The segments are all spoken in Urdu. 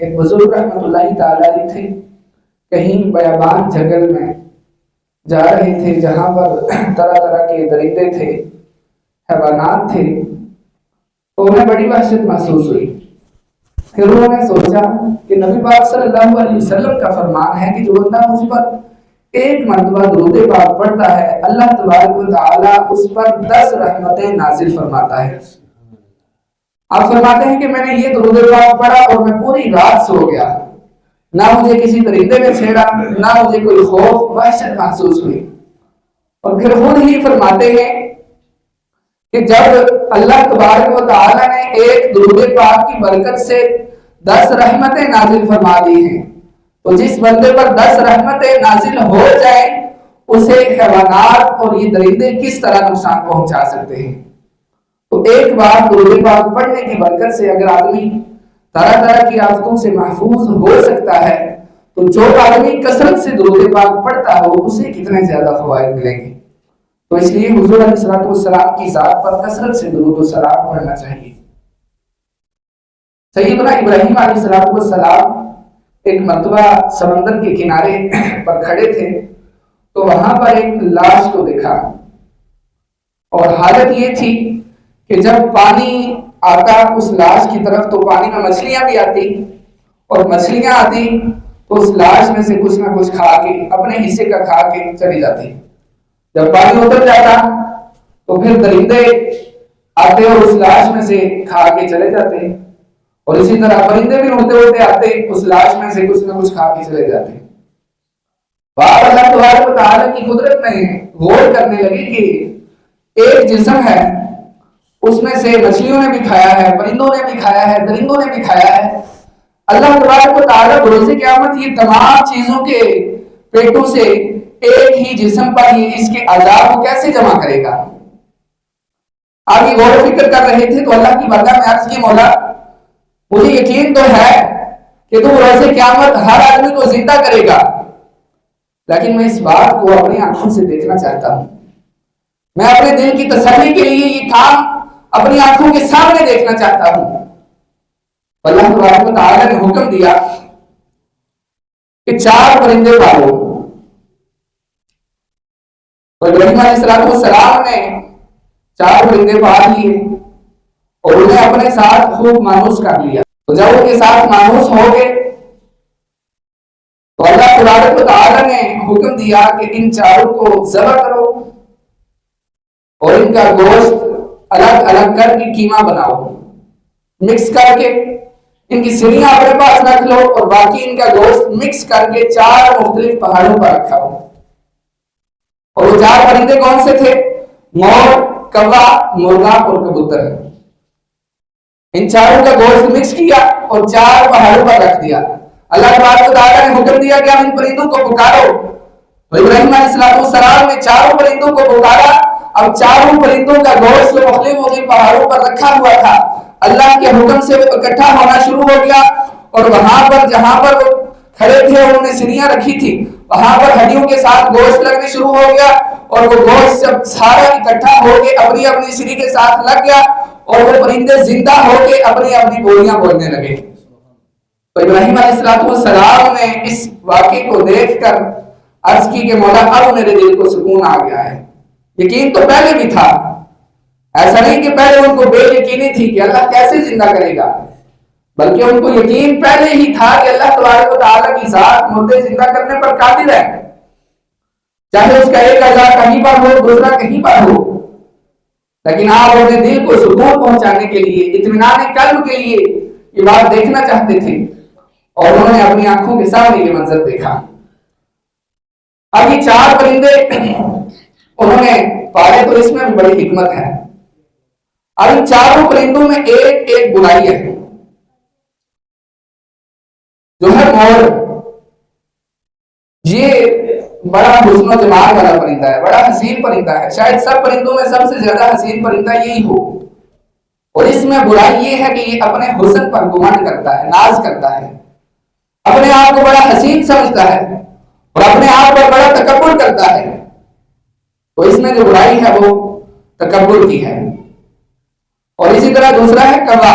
ایک بزرگ رحمۃ اللہ تعالی علیہ تھے، کہیں بیابان جنگل میں جا رہے تھے جہاں پر طرح طرح کے درندے تھے، حیوانات تھے، تو انہیں بڑی وحشت محسوس ہوئی۔ پھر انہوں نے سوچا کہ نبی پاک صلی اللہ علیہ وسلم کا فرمان ہے کہ جو بندہ مجھ پر ایک مرتبہ درود پاک پڑھتا ہے اللہ تبارک و تعالی اس پر 10 رحمتیں نازل فرماتا ہے۔ آپ فرماتے ہیں کہ میں نے یہ درود پاک پڑھا اور میں پوری رات سو گیا، نہ مجھے کسی طریقے میں چھیڑا، نہ مجھے کوئی خوف وحشت محسوس ہوئی۔ اور پھر خود ہی فرماتے ہیں کہ جب اللہ تبارک و تعالی نے ایک درود پاک کی برکت سے 10 رحمتیں نازل فرما دی ہیں، تو جس بندے پر 10 رحمتیں نازل ہو جائیں اسے حیوانات اور یہ درندے کس طرح نقصان پہنچا سکتے ہیں۔ تو ایک بار درود پاک پڑھنے کی برکت سے اگر آدمی طرح طرح کی آفتوں سے محفوظ ہو سکتا ہے تو جو آدمی کثرت سے درود پاک پڑھتا ہو اسے کتنے زیادہ فوائد ملیں گے۔ تو اس لیے حضور علیہ الصلوۃ والسلام کی ذات پر کثرت سے درود و سلام پڑھنا چاہیے۔ سیدنا ابراہیم علیہ الصلوۃ والسلام ایک مرتبہ سمندر کے کنارے پر کھڑے تھے تو وہاں پر ایک لاش کو دیکھا، اور حالت یہ تھی کہ جب پانی آتا اس لاش کی طرف تو پانی میں مچھلیاں بھی آتی، اور مچھلیاں آتی تو اس لاش میں سے کچھ نہ کچھ کھا کے اپنے حصے کا کھا کے چلی جاتی۔ جب پانی اتر جاتا تو پھر درندے آتے اور اس لاش میں سے کھا کے چلے جاتے، اور اسی طرح پرندے بھی اڑتے اڑتے آتے اس لاش میں سے کچھ نہ کچھ کھا کے چلے جاتے۔ بعد اللہ تبارک و تعالی کی قدرت میں غور کرنے لگی کہ ایک جسم ہے، اس میں سے مچھلیوں نے بھی کھایا ہے، پرندوں نے بھی کھایا ہے، درندوں نے بھی کھایا ہے۔ اللہ تبارک و تعالی بروز قیامت یہ تمام چیزوں کے پیٹوں سے ایک ہی جسم پر یہ اس کے عذاب کو کیسے جمع کرے گا؟ آگے غور و فکر کر رہے تھے تو اللہ کی بارگاہ میں عرض کی مولا مجھے یقین تو ہے کہ تو بروز قیامت ہر آدمی کو زندہ کرے گا، لیکن میں اس بات کو اپنی آنکھوں سے دیکھنا چاہتا ہوں، میں اپنے دل کی تسلی کے لیے یہ کام اپنی آنکھوں کے سامنے دیکھنا چاہتا ہوں۔ اللہ تبارک و تعالی نے حکم دیا کہ 4 پرندے پالو، تو ابراہیم علیہ السلام نے 4 پرندے پال لیے اور انہیں اپنے ساتھ خوب مانوس کر لیا۔ تو جب ان کے ساتھ مانوس ہو گئے تو اللہ تبارک و تعالی نے حکم دیا کہ ان 4 کو ذبح کرو اور ان کا گوشت الگ الگ کر کے قیمہ بناؤ، مکس کر کے ان کی سریاں اپنے پاس رکھ لو اور باقی ان کا گوشت مکس کر کے 4 مختلف پہاڑوں پر رکھا ہو۔ اور وہ 4 پرندے کون سے تھے؟ مور، کوا، مرغا اور کبوتر۔ ان 4 کا گوشت مکس کیا اور 4 پہاڑوں پر رکھ دیا۔ اللہ تبارک و تعالی نے حکم دیا کہ اب ان پرندوں کو پکارو، تو ابراہیم علیہ السلام نے 4 پرندوں کو پکارا۔ اب 4 پرندوں کا گوشت جو مختلف پہاڑوں پر رکھا ہوا تھا اللہ کے حکم سے وہ اکٹھا ہونا شروع ہو گیا، اور وہاں پر جہاں پر وہ کھڑے تھے انہوں نے سریاں رکھی تھی وہاں پر ہڈیوں کے ساتھ گوشت لگنے شروع ہو گیا، اور وہ گوشت جب سارا اکٹھا ہو کے اپنی اپنی سری کے ساتھ لگ گیا اور وہ پرندے زندہ ہو کے اپنی اپنی بولیاں بولنے لگے۔ تو ابراہیم علیہ السلام نے اس واقعے کو دیکھ کر عرض کی کہ مولا اب میرے دل کو سکون آ گیا ہے۔ یقین تو پہلے بھی تھا، ایسا نہیں کہ پہلے ان کو بے یقینی تھی کہ اللہ کیسے زندہ کرے گا، بلکہ ان کو یقین پہلے ہی تھا کہ اللہ تبارک و تعالی کی ذات مردے زندہ کرنے پر قادر ہے، چاہے اس کا ایک عزا کہیں پر ہو دوسرا کہیں پر ہو۔ لیکن آپ اپنے دل کو سکون پہنچانے کے لیے، اطمینان قلب کے لیے یہ بات دیکھنا چاہتے تھے، اور انہوں نے اپنی آنکھوں کے سامنے یہ منظر دیکھا۔ اب یہ 4 پرندے انہوں نے پالے تو اس میں بڑی حکمت ہے۔ اب ان 4 پرندوں میں ایک ایک بلائی ہے، جو ہے مور، یہ بڑا حسن و جمال والا پرندہ ہے، بڑا حسین پرندہ ہے، شاید سب پرندوں میں سب سے زیادہ حسین پرندہ یہی ہو، اور اس میں برائی یہ ہے کہ یہ اپنے حسن پر گمان کرتا ہے، ناز کرتا ہے، اپنے آپ کو بڑا حسین سمجھتا ہے اور اپنے آپ پر بڑا تکبر کرتا ہے۔ تو اس میں جو برائی ہے وہ تکبر کی ہے۔ اور اسی طرح دوسرا ہے کوا۔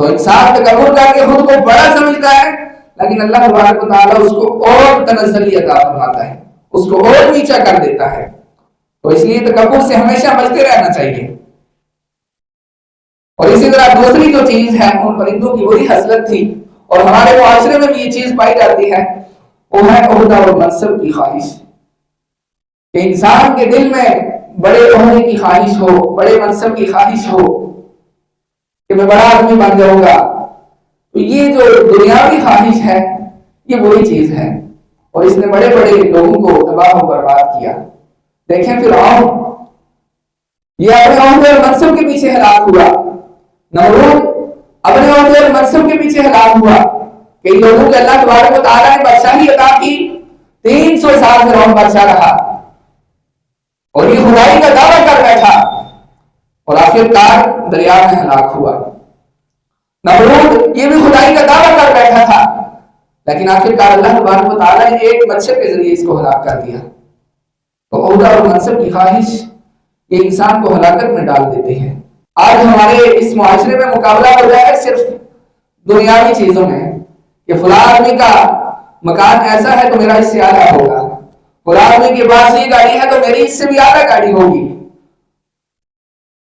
تو انسان تکبر کر کے خود کو بڑا سمجھتا ہے، لیکن اللہ تبارک و تعالیٰ اس کو اور تنزلی عطا فرماتا ہے، اس کو اور نیچا کر دیتا ہے۔ تو اس لیے تکبر سے ہمیشہ بچتے رہنا چاہیے۔ اور اسی طرح دوسری جو چیز ہے، ان پرندوں کی وہی حسرت تھی اور ہمارے معاشرے میں بھی یہ چیز پائی جاتی ہے، وہ ہے عہدہ اور منصب کی خواہش، کہ انسان کے دل میں بڑے عہدے کی خواہش ہو، بڑے منصب کی خواہش ہو کہ میں بڑا آدمی بن جاؤں گا۔ تو یہ جو دنیاوی خواہش ہے، یہ وہی چیز ہے، اور اس نے بڑے بڑے لوگوں کو تباہ و برباد کیا۔ دیکھیں فرعون، یہ اپنے عہدے اور منصب کے پیچھے ہلاک ہوا۔ نمرود اپنے عہدے اور منصب کے پیچھے ہلاک ہوا۔ کئی لوگوں کے اللہ تبارک و تعالیٰ نے بادشاہی عطا کی، 300 سال فرعون بادشاہ رہا اور یہ خدائی کا دعویٰ کر بیٹھا، اور آخرکار دریا میں ہلاک ہوا۔ نمرود یہ بھی خدائی کا دعویٰ کر بیٹھا تھا، لیکن آخرکار اللہ تبارک و تعالیٰ نے ایک مچھر کے ذریعے اس کو ہلاک کر دیا۔ تو عہدہ اور منصب کی خواہش یہ انسان کو ہلاکت میں ڈال دیتے ہیں۔ آج ہمارے اس معاشرے میں مقابلہ ہو رہا ہے صرف دنیاوی چیزوں میں، کہ فلاں آدمی کا مکان ایسا ہے تو میرا اس سے اعلیٰ ہوگا، فلاں آدمی کے پاس یہ گاڑی ہے تو میری اس سے بھی اعلیٰ گاڑی ہوگی۔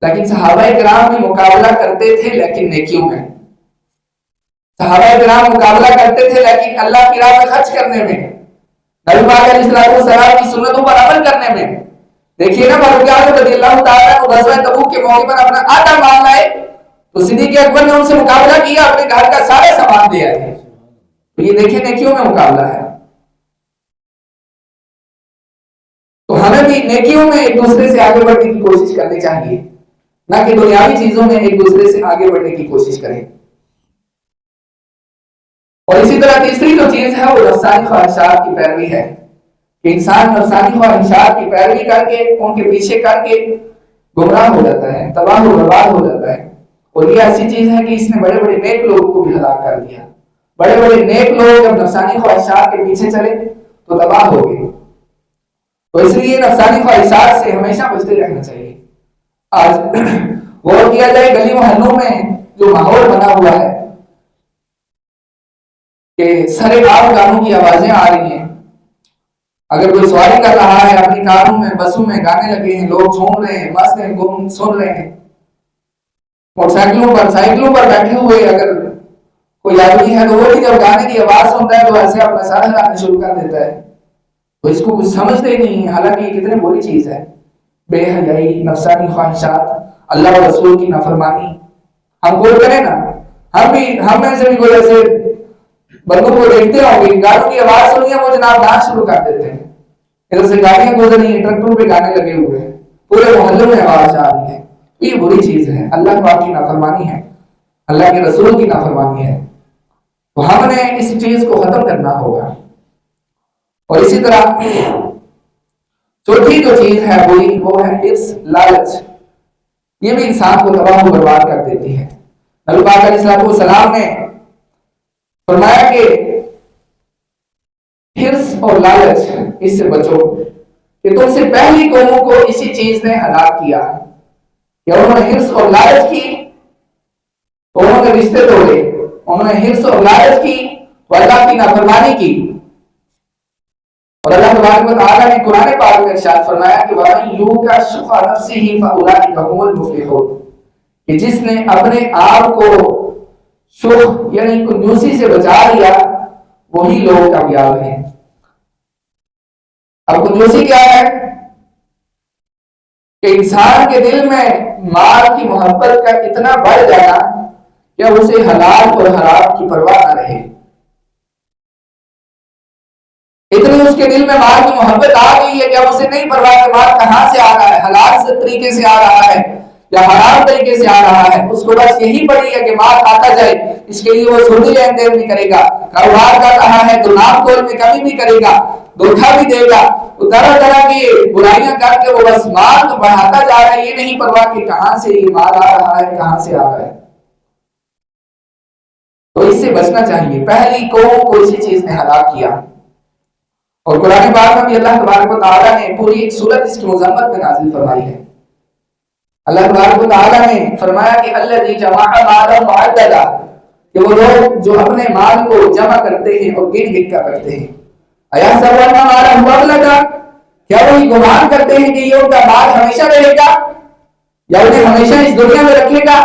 لیکن صحابہ کرام بھی مقابلہ کرتے تھے، لیکن نیکیوں میں۔ صحابہ کرام مقابلہ کرتے تھے لیکن اللہ کی راہ میں خرچ کرنے میں، نبی پاک علیہ السلام کی سنتوں پر عمل کرنے میں۔ دیکھیے نا فاروق اعظم رضی اللہ تعالیٰ کو غزوہ تبوک کے موقع پر اپنا آٹا مانگنا ہے تو صدیق اکبر نے ان سے مقابلہ کیا، اپنے گھر کا سارا سامان دیا ہے۔ تو یہ دیکھیں نیکیوں میں مقابلہ ہے۔ تو ہمیں بھی نیکیوں میں ایک دوسرے سے آگے بڑھنے کی کوشش کرنی چاہیے، نہ کہ دنیاوی چیزوں میں ایک دوسرے سے آگے بڑھنے کی کوشش کریں۔ اور اسی طرح تیسری جو چیز ہے وہ نفسانی خواہشات کی پیروی ہے، کہ انسان نفسانی خواہشات کی پیروی کر کے ان کے پیچھے کر کے گمراہ ہو جاتا ہے، تباہ و برباد ہو جاتا ہے۔ اور یہ ایسی چیز ہے کہ اس نے بڑے بڑے نیک لوگوں کو بھی ہلاک کر دیا۔ بڑے بڑے نیک لوگ جب نفسانی خواہشات کے پیچھے چلے تو تباہ ہو گئے۔ تو اس لیے نفسانی خواہشات سے ہمیشہ بچتے رہنا چاہیے۔ آج غور کیا جائے گلی محلوں میں جو ماحول بنا ہوا ہے کہ سرے عام گانوں کی آوازیں آ رہی ہیں، اگر کوئی سواری کر رہا ہے اپنی کاروں میں بسوں میں گانے لگے ہیں، لوگ جھوم رہے ہیں، مست ہیں، گم سن رہے ہیں۔ موٹر سائیکلوں پر بیٹھے ہوئے اگر کوئی آدمی ہے تو وہ بھی جب گانے کی آواز سنتا ہے تو ایسے اپنا سر ہلانا شروع کر دیتا ہے، تو اس کو کچھ سمجھتے ہی نہیں ہے، حالانکہ یہ کتنے بری چیز ہے۔ بے حیائی، نفسانی خواہشات، اللہ و رسول کی نافرمانی۔ ہم کوئی کریں نا، ہم میں سے بھی کوئی ایسے بندوں کو دیکھتے ہوں گے، گاڑیوں کی آواز سنی ہے وہ جناب ڈانس شروع کر دیتے ہیں، ادھر سے گاڑیاں گزر رہی ہیں، ٹرکٹروں پہ گانے لگے ہوئے ہیں، پورے محلے میں آواز آ رہی ہے۔ یہ بری چیز ہے، اللہ پاک کی نافرمانی ہے، اللہ کے رسول کی نافرمانی ہے۔ تو ہم نے اس چیز کو ختم کرنا ہوگا۔ اور اسی طرح چوتھی جو چیز ہے وہ ہے حرص، لالچ۔ یہ بھی انسان کو تباہ و برباد کر دیتی ہے۔ نبی پاک علیہ السلام نے فرمایا کہ حرص اور لالچ اس سے بچو، کہ تم سے پہلی قوموں کو اسی چیز نے ہلاک کیا کہ انہوں نے حرص اور لالچ کی، انہوں نے رشتے توڑے، انہوں نے حرص اور لالچ کی، اللہ کی نافرمانی کی۔ اور اللہ تبارک و تعالیٰ نے قرآن پاک میں ارشاد فرمایا کہ وَمَن يُوقَ شُحَّ نَفْسِهِ فَأُولَٰئِكَ هُمُ الْمُفْلِحُونَ، کہ جس نے اپنے آپ کو شح یعنی کنجوسی سے بچا لیا وہی لوگ کامیاب ہیں۔ اب کنجوسی کیا ہے؟ کہ انسان کے دل میں مال کی محبت کا اتنا بڑھ جانا کہ اسے حلال اور حرام کی پرواہ نہ رہے، اتنی اس کے دل میں مال کی محبت آ گئی ہے کہ اب اسے نہیں پرواہ کہ مال کہاں سے آ رہا ہے، حلال سے طریقے سے آ رہا ہے یا حرام طریقے سے آ رہا ہے، اس کو بس یہی پڑی ہے کہ مال آتا جائے، اس کے لیے وہ سودی لین دین بھی کرے گا، کاروبار کر رہا ہے تو نام تول میں کمی بھی کرے گا، دھوکہ بھی دے گا، طرح طرح کی برائیاں کر کے وہ بس مال تو بڑھاتا جا رہا ہے، یہ نہیں پرواہ کہ کہاں سے یہ مال آ رہا ہے، کہاں سے آ رہا ہے۔ تو اس سے بچنا چاہیے۔ پہلی قوم کو اسی چیز نے ہلاک کیا، اور قرآن پاک میں بھی اللہ تبارک و تعالیٰ نے پوری ایک سورت اس کی مذمت میں نازل فرمائی ہے۔ اللہ تبارک و تعالیٰ نے فرمایا کہ الذی جمع مالا وعددا، کہ وہ لوگ جو اپنے مال کو جمع کرتے ہیں اور گن گن کر رکھتے ہیں، آیا سوالنا ہمارا مقابلہ تھا، کیا وہی گمان کرتے ہیں کہ یہ ان کا مال ہمیشہ رہے گا یا انہیں ہمیشہ اس دنیا میں رکھے گا؟